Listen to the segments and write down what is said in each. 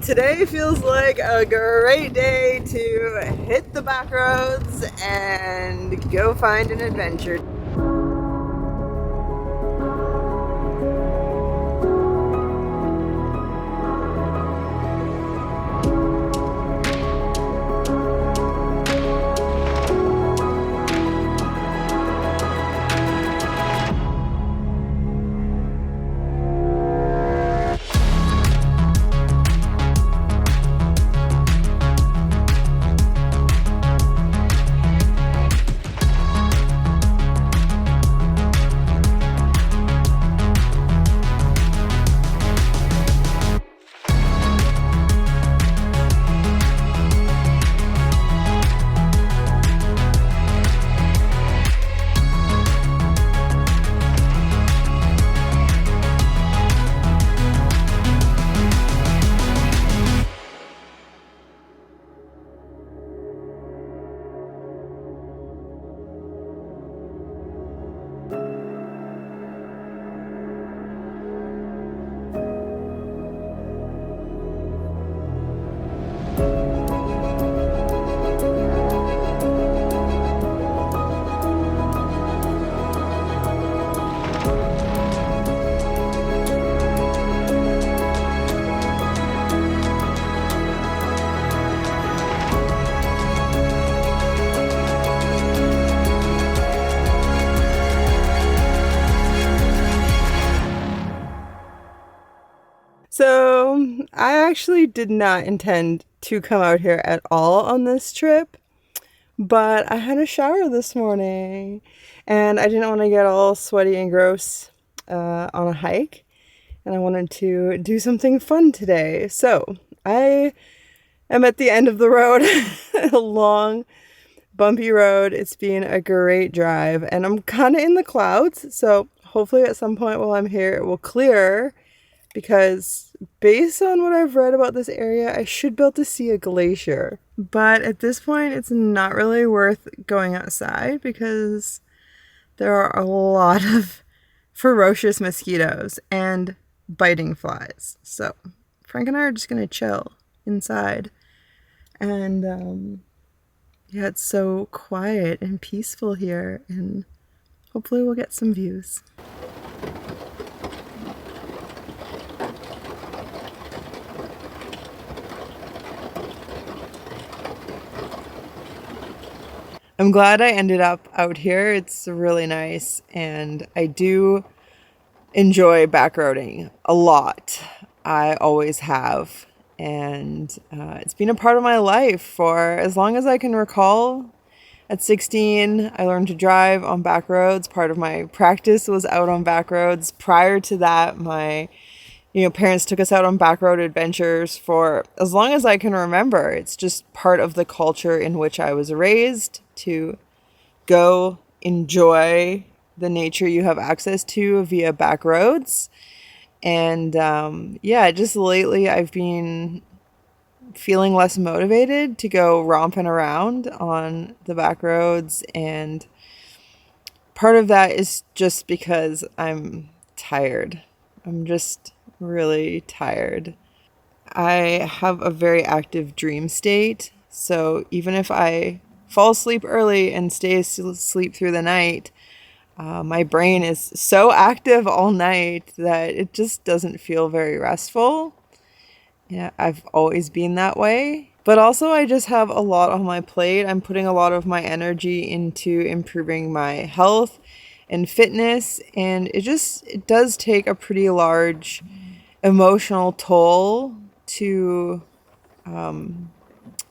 Today feels like a great day to hit the back roads and go find an adventure. So I actually did not intend to come out here at all on this trip, but I had a shower this morning and I didn't want to get all sweaty and gross on a hike, and I wanted to do something fun today. So I am at the end of the road, a long bumpy road. It's been a great drive and I'm kind of in the clouds, so hopefully at some point while I'm here it will clear, because based on what I've read about this area, I should be able to see a glacier. But at this point, it's not really worth going outside because there are a lot of ferocious mosquitoes and biting flies. So Frank and I are just going to chill inside. And yeah, it's so quiet and peaceful here, and hopefully we'll get some views. I'm glad I ended up out here. It's really nice, and I do enjoy backroading a lot. I always have, and it's been a part of my life for as long as I can recall. At 16, I learned to drive on back roads. Part of my practice was out on back roads. Prior to that, my parents took us out on backroad adventures for as long as I can remember. It's just part of the culture in which I was raised, to go enjoy the nature you have access to via back roads. And yeah, just lately I've been feeling less motivated to go romping around on the back roads, and part of that is just because I'm tired. I'm just really tired. I have a very active dream state, so even if I fall asleep early and stay asleep through the night, my brain is so active all night that it just doesn't feel very restful. Yeah, I've always been that way. But also I just have a lot on my plate. I'm putting a lot of my energy into improving my health and fitness, and it does take a pretty large emotional toll to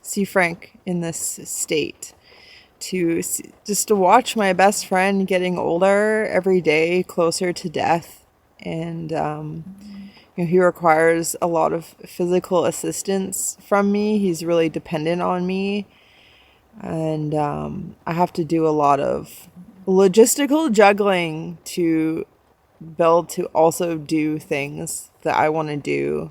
see Frank in this state, just to watch my best friend getting older every day, closer to death. And he requires a lot of physical assistance from me. He's really dependent on me, and I have to do a lot of logistical juggling to be able to also do things that I want to do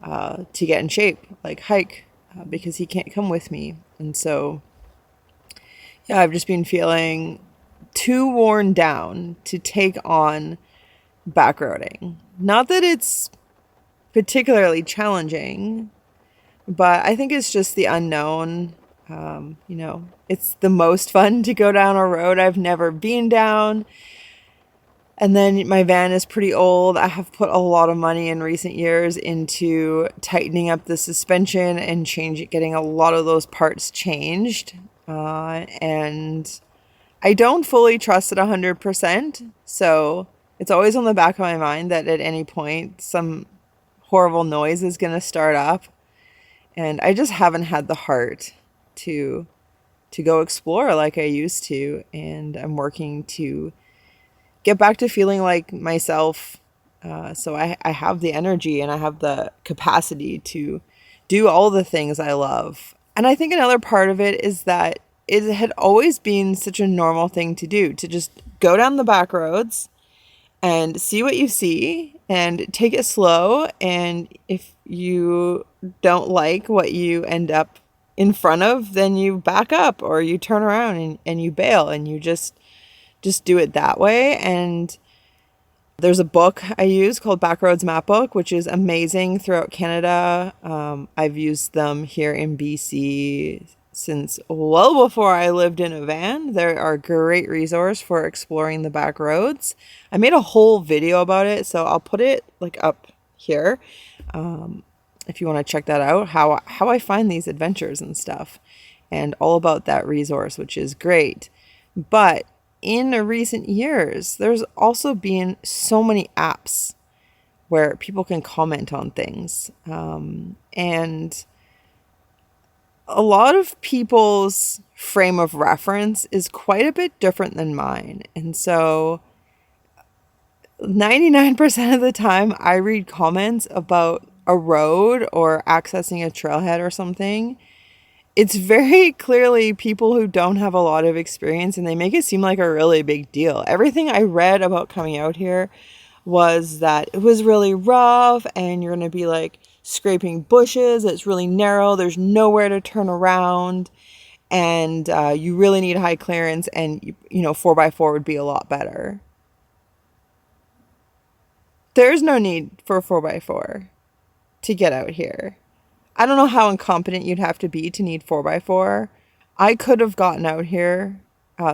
to get in shape, like hike, because he can't come with me. And so, yeah, I've just been feeling too worn down to take on backroading. Not that it's particularly challenging, But I think it's just the unknown. It's the most fun to go down a road I've never been down. And then my van is pretty old. I have put a lot of money in recent years into tightening up the suspension and getting a lot of those parts changed. And I don't fully trust it 100%. So it's always on the back of my mind that at any point some horrible noise is going to start up. And I just haven't had the heart to go explore like I used to. And I'm working to get back to feeling like myself. So I have the energy and I have the capacity to do all the things I love. And I think another part of it is that it had always been such a normal thing to do, to just go down the back roads and see what you see and take it slow. And if you don't like what you end up in front of, then you back up or you turn around and you bail and you just do it that way. And there's a book I use called Backroads Map Book, which is amazing throughout Canada. I've used them here in BC since well before I lived in a van. They are a great resource for exploring the back roads. I made a whole video about it, so I'll put it like up here if you want to check that out, how I find these adventures and stuff, and all about that resource, which is great. But in recent years, there's also been so many apps where people can comment on things. And a lot of people's frame of reference is quite a bit different than mine. And so 99% of the time I read comments about a road or accessing a trailhead or something, it's very clearly people who don't have a lot of experience, and they make it seem like a really big deal. Everything I read about coming out here was that it was really rough and you're going to be like scraping bushes. It's really narrow. There's nowhere to turn around, and you really need high clearance, and 4x4 would be a lot better. There's no need for a 4x4 to get out here. I don't know how incompetent you'd have to be to need 4x4. I could have gotten out here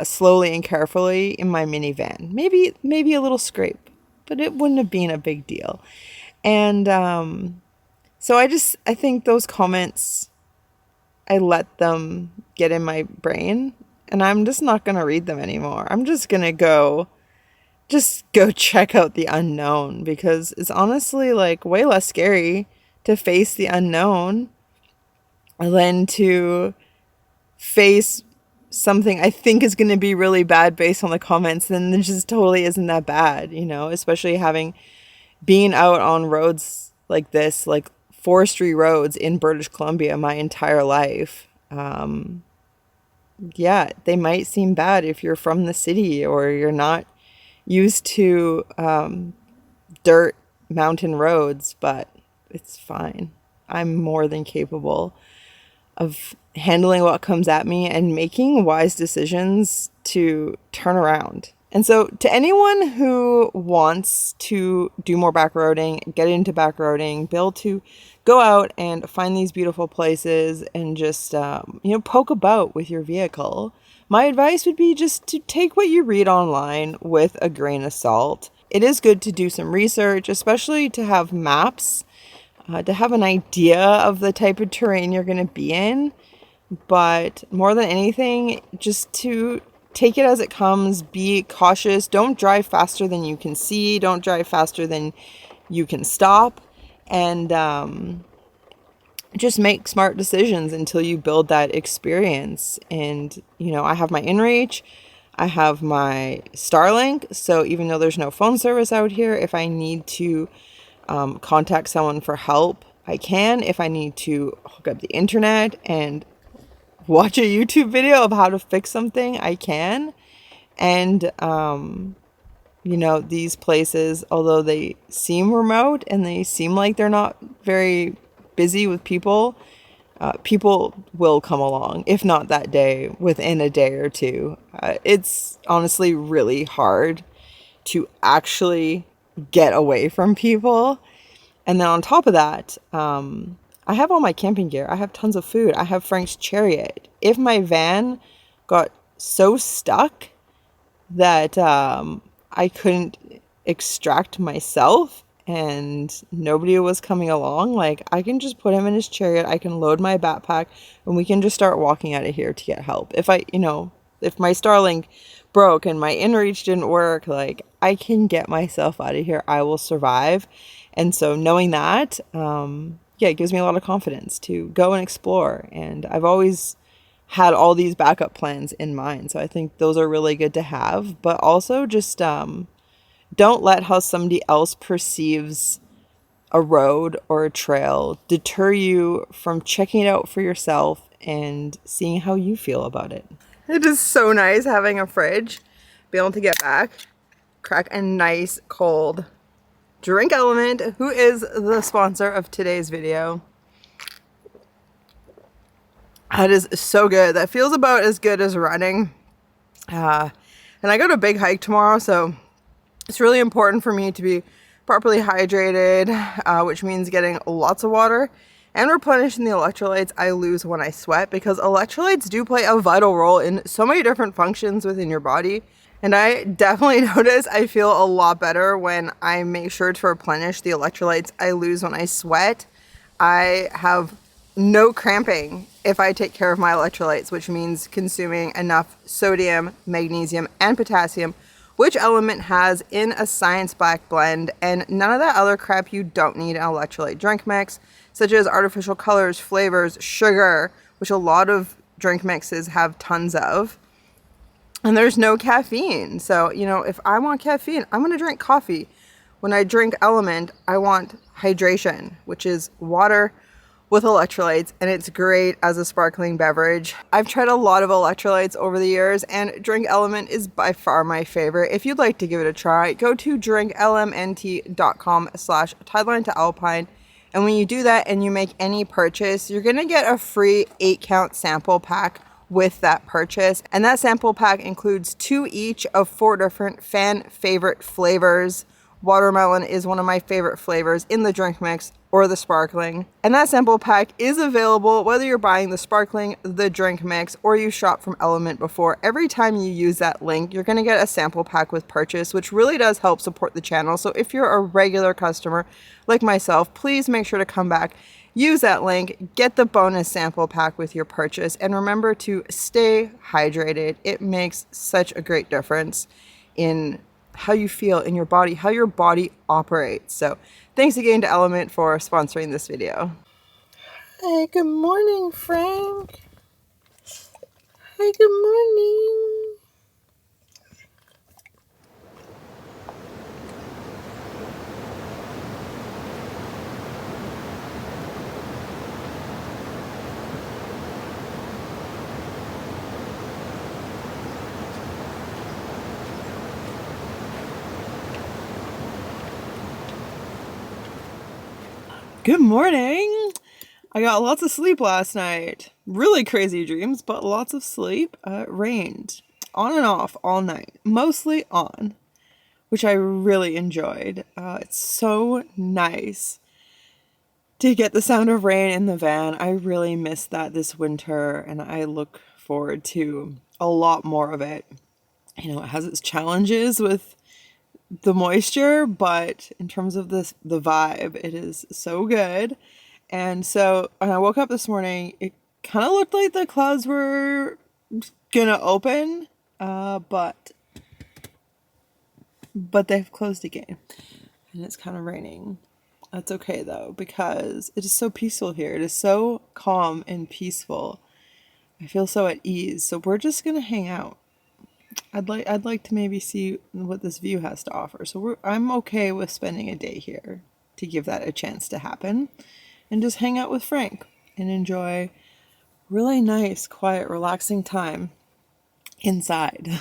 slowly and carefully in my minivan. Maybe a little scrape, but it wouldn't have been a big deal. And so I think those comments, I let them get in my brain, and I'm just not going to read them anymore. I'm just going to go check out the unknown, because it's honestly like way less scary to face the unknown than to face something I think is going to be really bad based on the comments. Then it just totally isn't that bad, especially having been out on roads like this, like forestry roads in British Columbia my entire life. Yeah, they might seem bad if you're from the city or you're not used to dirt mountain roads, but it's fine. I'm more than capable of handling what comes at me and making wise decisions to turn around. And so to anyone who wants to do more backroading, get into backroading, be able to go out and find these beautiful places and just, poke about with your vehicle, my advice would be just to take what you read online with a grain of salt. It is good to do some research, especially to have maps, to have an idea of the type of terrain you're going to be in. But more than anything, just to take it as it comes, be cautious. Don't drive faster than you can see. Don't drive faster than you can stop. And just make smart decisions until you build that experience. And, I have my InReach. I have my Starlink. So even though there's no phone service out here, if I need to contact someone for help, I can. If I need to hook up the internet and watch a YouTube video of how to fix something, I can. And, these places, although they seem remote and they seem like they're not very busy with people, people will come along, if not that day, within a day or two. It's honestly really hard to actually get away from people. And then on top of that, I have all my camping gear. I have tons of food. I have Frank's chariot. If my van got so stuck that I couldn't extract myself and nobody was coming along, like, I can just put him in his chariot. I can load my backpack and we can just start walking out of here to get help. If if my Starlink broke and my inReach didn't work, like, I can get myself out of here. I will survive. And so knowing that, yeah, it gives me a lot of confidence to go and explore. And I've always had all these backup plans in mind. So I think those are really good to have. But also just don't let how somebody else perceives a road or a trail deter you from checking it out for yourself and seeing how you feel about it. It is so nice having a fridge, be able to get back, crack a nice cold Drink Element, who is the sponsor of today's video. That is so good. That feels about as good as running. And I go to a big hike tomorrow, so it's really important for me to be properly hydrated, which means getting lots of water and replenishing the electrolytes I lose when I sweat, because electrolytes do play a vital role in so many different functions within your body. And I definitely notice I feel a lot better when I make sure to replenish the electrolytes I lose when I sweat. I have no cramping if I take care of my electrolytes, which means consuming enough sodium, magnesium, and potassium, which Element has in a science-backed blend, and none of that other crap you don't need in an electrolyte drink mix, such as artificial colors, flavors, sugar, which a lot of drink mixes have tons of. And there's no caffeine. So, if I want caffeine, I'm going to drink coffee. When I drink Element, I want hydration, which is water with electrolytes, and it's great as a sparkling beverage. I've tried a lot of electrolytes over the years, and Drink Element is by far my favorite. If you'd like to give it a try, go to drinklmnt.com/TIDELINTOALPINE. And when you do that and you make any purchase, you're gonna get a free 8-count sample pack with that purchase. And that sample pack includes 2 each of 4 different fan favorite flavors. Watermelon is one of my favorite flavors in the drink mix or the sparkling. And that sample pack is available whether you're buying the sparkling, the drink mix, or you shop from Element before. Every time you use that link, you're going to get a sample pack with purchase, which really does help support the channel. So if you're a regular customer like myself, please make sure to come back, use that link, get the bonus sample pack with your purchase, and remember to stay hydrated. It makes such a great difference in how you feel in your body, how your body operates. So thanks again to Element for sponsoring this video. Hey, good morning, Frank. Hey, good morning. Good morning. I got lots of sleep last night. Really crazy dreams, but lots of sleep. It rained on and off all night, mostly on, which I really enjoyed. It's so nice to get the sound of rain in the van. I really missed that this winter, and I look forward to a lot more of it. It has its challenges with the moisture, but in terms of the vibe, it is so good. And so when I woke up this morning, it kind of looked like the clouds were gonna open, but they've closed again, and it's kind of raining. That's okay though, because it is so peaceful here. It is so calm and peaceful. I feel so at ease. So we're just gonna hang out. I'd like to maybe see what this view has to offer. So I'm okay with spending a day here to give that a chance to happen, and just hang out with Frank and enjoy really nice, quiet, relaxing time inside,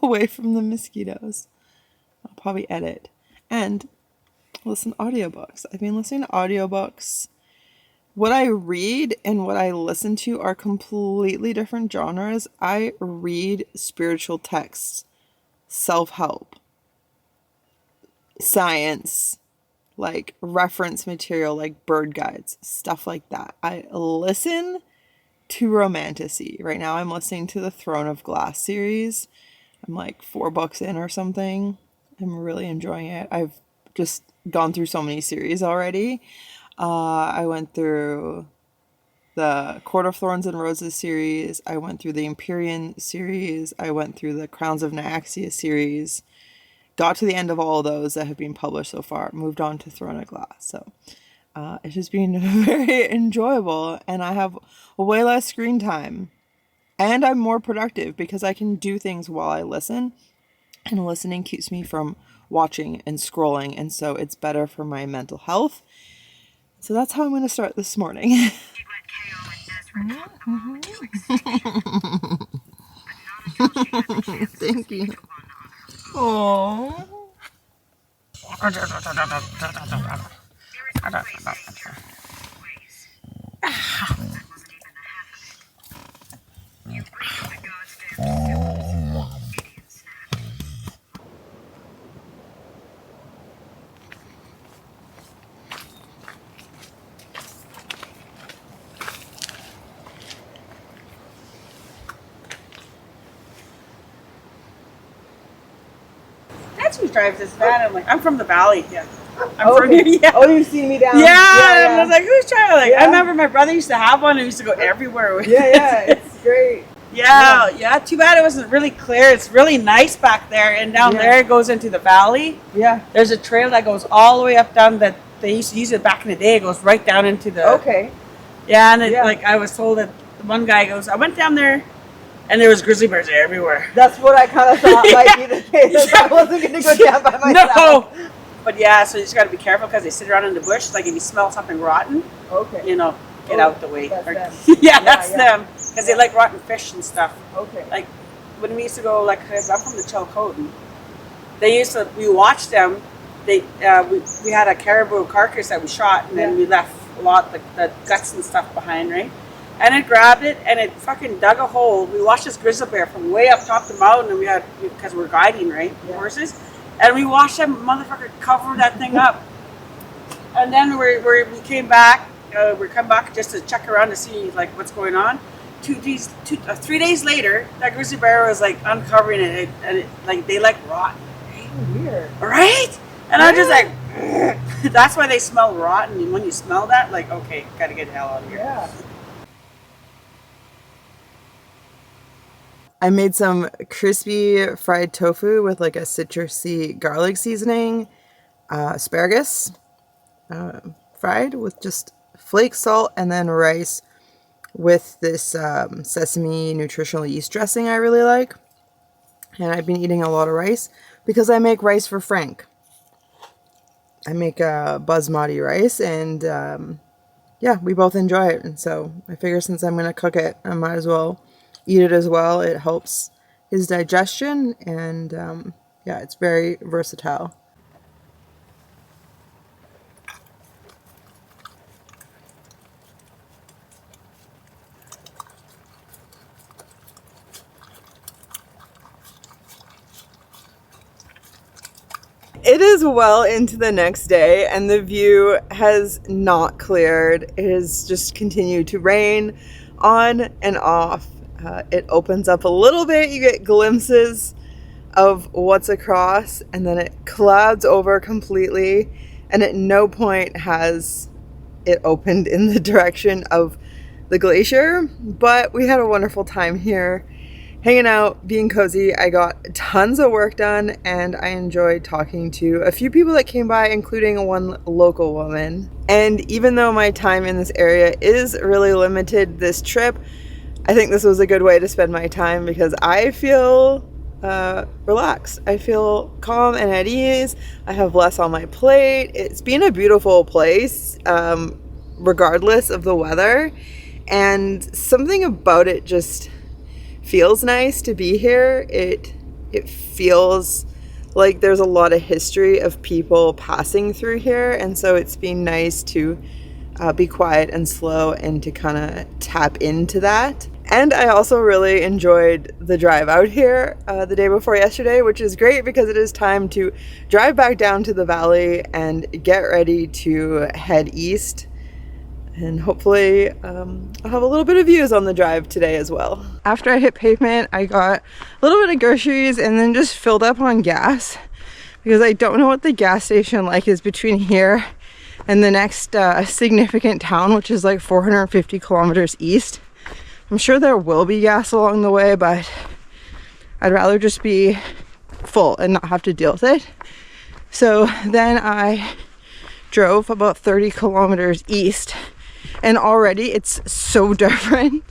away from the mosquitoes. I'll probably edit and listen to audiobooks. I've been listening to audiobooks. What I read and what I listen to are completely different genres. I read spiritual texts, self-help, science, like reference material, like bird guides, stuff like that. I listen to romantasy. Right now I'm listening to the Throne of Glass series. I'm like 4 books in or something. I'm really enjoying it. I've just gone through so many series already. I went through the Court of Thorns and Roses series. I went through the Empyrean series. I went through the Crowns of Nyaxia series. Got to the end of all of those that have been published so far. Moved on to Throne of Glass. So it's just been very enjoyable. And I have way less screen time. And I'm more productive because I can do things while I listen. And listening keeps me from watching and scrolling. And so it's better for my mental health. So that's how I'm going to start this morning. Thank you. Aww. That's who drives this van. I'm like, I'm from the valley. Yeah. I'm from here. Yeah. Oh, you see me down. Yeah. And I was like, who's driving? Like, I remember my brother used to have one and we used to go everywhere with it. It's great. Yeah. Too bad it wasn't really clear. It's really nice back there. And down there it goes into the valley. Yeah. There's a trail that goes all the way up down that they used to use it back in the day. It goes right down into the. Okay. Yeah. And like I was told that one guy goes, I went down there. And there was grizzly bears everywhere. That's what I kind of thought might be the case. I wasn't going to go down by myself. No. But so you just got to be careful because they sit around in the bush. Like if you smell something rotten, get out the way. That's them. That's them. Because they like rotten fish and stuff. Okay. Like when we used to go, cause I'm from the Chilcotin, we watched them. We had a caribou carcass that we shot and then we left a lot the guts and stuff behind, right? And it grabbed it and it fucking dug a hole. We watched this grizzly bear from way up top of the mountain, and because we're guiding, right, horses, and we watched that motherfucker cover that thing up. And then we came back. We come back just to check around to see like what's going on. 3 days later, that grizzly bear was like uncovering it, and it like they like rot. Weird. Right? And I'm just like, that's why they smell rotten. And when you smell that, like, okay, gotta get the hell out of here. Yeah. I made some crispy fried tofu with like a citrusy garlic seasoning, asparagus fried with just flake salt, and then rice with this sesame nutritional yeast dressing I really like. And I've been eating a lot of rice because I make rice for Frank. I make basmati rice, and we both enjoy it. And so I figure since I'm going to cook it, I might as well eat it as well. It helps his digestion, and it's very versatile. It is well into the next day, and the view has not cleared. It has just continued to rain on and off. It opens up a little bit, you get glimpses of what's across, and then it clouds over completely, and at no point has it opened in the direction of the glacier. But we had a wonderful time here, hanging out, being cozy. I got tons of work done, and I enjoyed talking to a few people that came by, including one local woman. And even though my time in this area is really limited this trip, I think this was a good way to spend my time because I feel relaxed. I feel calm and at ease. I have less on my plate. It's been a beautiful place, regardless of the weather. And something about it just feels nice to be here. It feels like there's a lot of history of people passing through here. And so it's been nice to be quiet and slow and to kind of tap into that. And I also really enjoyed the drive out here the day before yesterday, which is great because it is time to drive back down to the valley and get ready to head east. And hopefully I'll have a little bit of views on the drive today as well. After I hit pavement, I got a little bit of groceries and then just filled up on gas because I don't know what the gas station like is between here and the next significant town, which is like 450 kilometers east. I'm sure there will be gas along the way, but I'd rather just be full and not have to deal with it. So then I drove about 30 kilometers east, and already it's so different.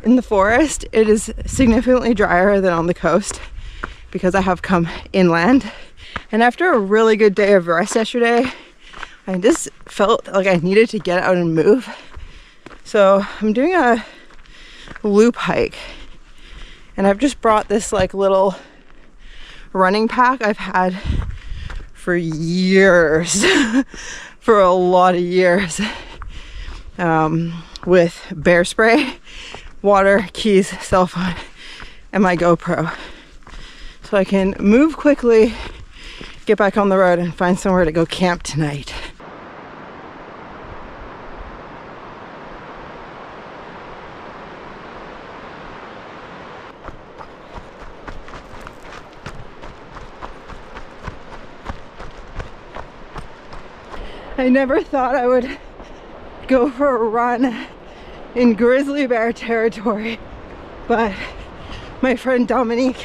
In the forest, it is significantly drier than on the coast because I have come inland. And after a really good day of rest yesterday, I just felt like I needed to get out and move. So I'm doing a loop hike, and I've just brought this like little running pack I've had for years for a lot of years, with bear spray, water, keys, cell phone, and my GoPro, so I can move quickly, get back on the road, and find somewhere to go camp tonight. I never thought I would go for a run in grizzly bear territory, but my friend Dominique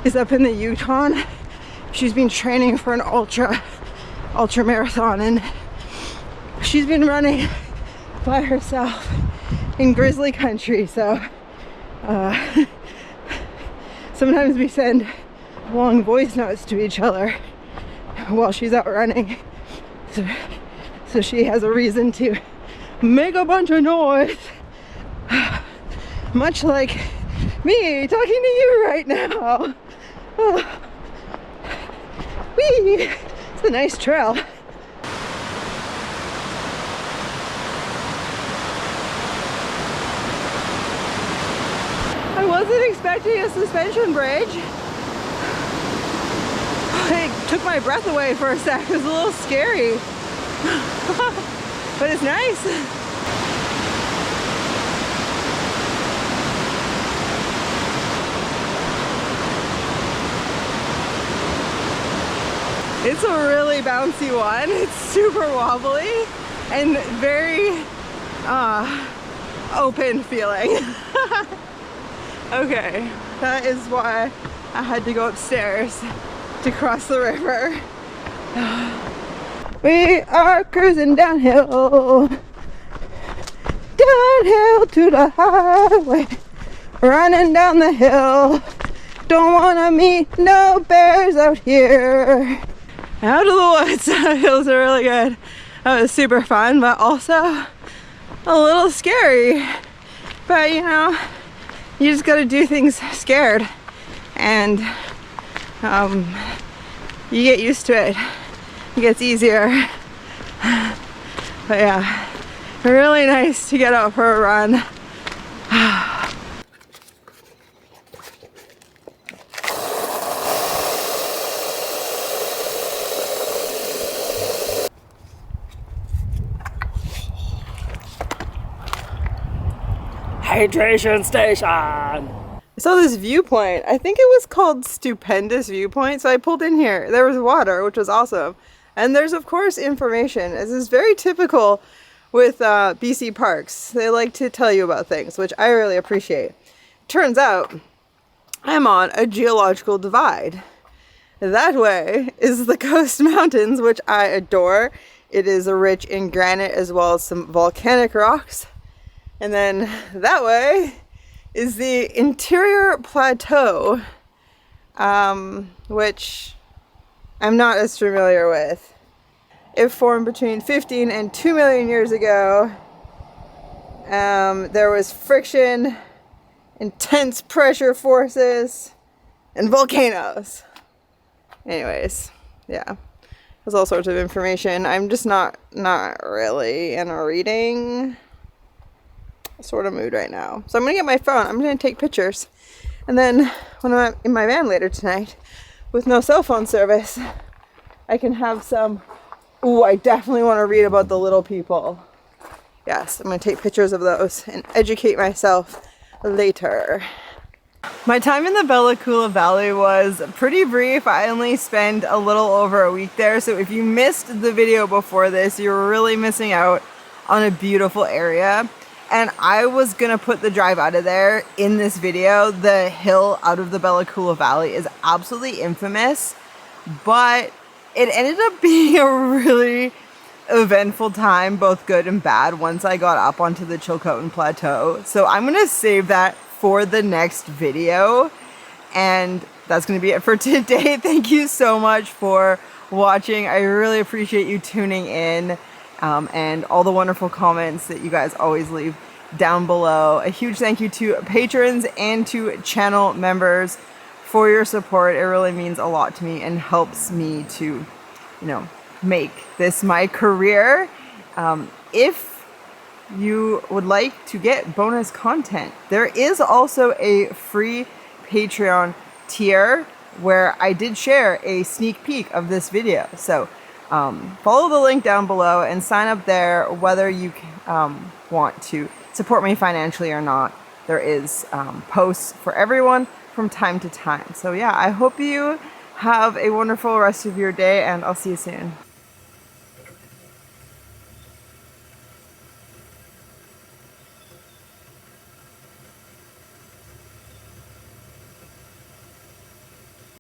is up in the Yukon. She's been training for an ultra marathon, and she's been running by herself in grizzly country. So sometimes we send long voice notes to each other while she's out running. So she has a reason to make a bunch of noise, much like me talking to you right now. Oh. Whee! It's a nice trail. I wasn't expecting a suspension bridge. It took my breath away for a sec. It was a little scary. But it's nice. It's a really bouncy one. It's super wobbly and very open feeling. Okay, that is why I had to go upstairs to cross the river. We are cruising downhill, downhill to the highway, running down the hill. Don't wanna meet no bears out here. Out of the woods. It feels really good. That was super fun, but also a little scary. But you know, you just gotta do things scared, and you get used to it. It gets easier. But yeah, really nice to get out for a run. Hydration station. I saw this viewpoint. I think it was called Stupendous Viewpoint. So I pulled in here. There was water, which was awesome. And there's of course information. This is very typical with BC parks. They like to tell you about things, which I really appreciate. Turns out I'm on a geological divide. That way is the Coast Mountains, which I adore. It is rich in granite as well as some volcanic rocks. And then that way is the interior plateau, which I'm not as familiar with. It formed between 15 and 2 million years ago. There was friction, intense pressure forces, and volcanoes. Anyways, yeah. There's all sorts of information. I'm just not really in a reading sort of mood right now. So I'm gonna get my phone. I'm gonna take pictures. And then when I'm in my van later tonight with no cell phone service, I can have some, ooh, I definitely want to read about the little people. Yes, I'm gonna take pictures of those and educate myself later. My time in the Bella Coola Valley was pretty brief. I only spent a little over a week there, so if you missed the video before this, you're really missing out on a beautiful area. And I was gonna put the drive out of there in this video. The hill out of the Bella Coola Valley is absolutely infamous, but it ended up being a really eventful time, both good and bad, once I got up onto the Chilcotin Plateau. So I'm gonna save that for the next video, and that's gonna be it for today. Thank you so much for watching. I really appreciate you tuning in, and all the wonderful comments that you guys always leave down below. A huge thank you to patrons and to channel members for your support. It really means a lot to me and helps me to, you know, make this my career. If you would like to get bonus content, there is also a free Patreon tier where I did share a sneak peek of this video. So follow the link down below and sign up there, whether you want to support me financially or not. There is posts for everyone from time to time. So yeah, I hope you have a wonderful rest of your day, and I'll see you soon.